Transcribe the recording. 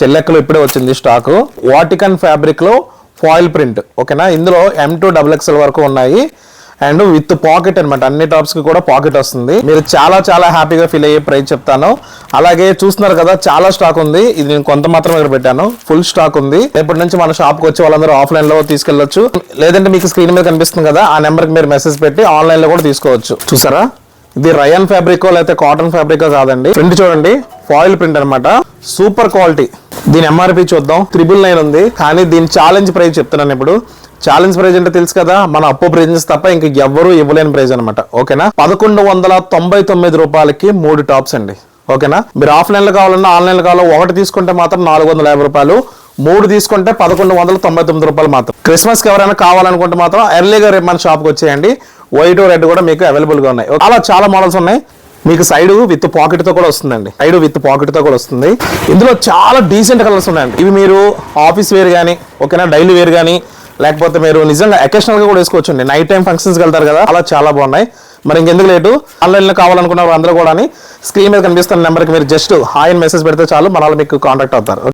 చెల్లెక్కలు ఇప్పుడే వచ్చింది stock. Vatican fabric లో ఫాయిల్ ప్రింట్, ఓకేనా. ఇందులో M2 XXL వరకు ఉన్నాయి అండ్ విత్ పాకెట్ అనమాట. అన్ని టాప్స్ కి కూడా పాకెట్ వస్తుంది. మీరు చాలా చాలా హ్యాపీగా ఫీల్ అయ్యే ప్రైస్ చెప్తాను. అలాగే చూస్తున్నారు కదా, చాలా స్టాక్ ఉంది. ఇది నేను కొంత మాత్రం ఇక్కడ పెట్టాను, ఫుల్ స్టాక్ ఉంది. రేపటి నుంచి మన షాప్ కి వచ్చి వాళ్ళందరూ ఆఫ్లైన్ లో తీసుకెళ్లొచ్చు, లేదంటే మీకు స్క్రీన్ మీద కనిపిస్తుంది కదా ఆ నెంబర్ కి మీరు మెసేజ్ పెట్టి ఆన్లైన్ లో కూడా తీసుకోవచ్చు. చూసారా, ఇది రయాన్ ఫ్యాబ్రిక్ లేకపోతే కాటన్ ఫ్యాబ్రిక్ కాదండి. ప్రింట్ చూడండి, ఫాయిల్ ప్రింట్ అనమాట, సూపర్ క్వాలిటీ. దీని MRP చూద్దాం, 999 ఉంది. కానీ దీని ఛాలెంజ్ ప్రైస్ చెప్తున్నాను ఇప్పుడు. ఛాలెంజ్ ప్రైస్ అంటే తెలుసు కదా, మన అప్పు ప్రైజెస్ తప్ప ఇంక ఎవ్వరూ ఇవ్వలేని ప్రైస్ అనమాట, ఓకేనా. 1199 రూపాయలకి 3 టాప్స్ అండి, ఓకేనా. మీరు ఆఫ్లైన్ లో కావాలన్నా ఆన్లైన్ లో కావాలో ఒకటి తీసుకుంటే మాత్రం 450 రూపాయలు, 3 తీసుకుంటే 1199 రూపాయలు మాత్రం. క్రిస్మస్ కి ఎవరైనా కావాలనుకుంటే మాత్రం ఎర్లీగా రేపు మన షాప్కి వచ్చేయండి. వైట్ రెడ్ కూడా మీకు అవైలబుల్ గా ఉన్నాయి. చాలా మోడల్స్ ఉన్నాయి. మీకు సైడ్ విత్ పాకెట్ తో కూడా వస్తుందండి, సైడ్ విత్ పాకెట్ తో కూడా వస్తుంది. ఇందులో చాలా డీసెంట్ కలర్స్ ఉన్నాయండి. ఇవి మీరు ఆఫీస్ వేర్ కానీ, ఓకేనా, డైలీ వేర్ కానీ, లేకపోతే మీరు నిజంగా అకేషనల్ గా కూడా వేసుకోవచ్చండి. నైట్ టైం ఫంక్షన్స్కి వెళ్తారు కదా, అలా చాలా బాగున్నాయి. మరి ఇంకెందుకు లేటు, ఆన్లైన్ లో కావాలనుకున్న అందరూ కూడా స్క్రీన్ మీద కనిపిస్తున్న నెంబర్కి మీరు జస్ట్ హాయ్ అని మెసేజ్ పెడితే చాలు, మన వాళ్ళు మీకు కాంటాక్ట్ అవుతారు.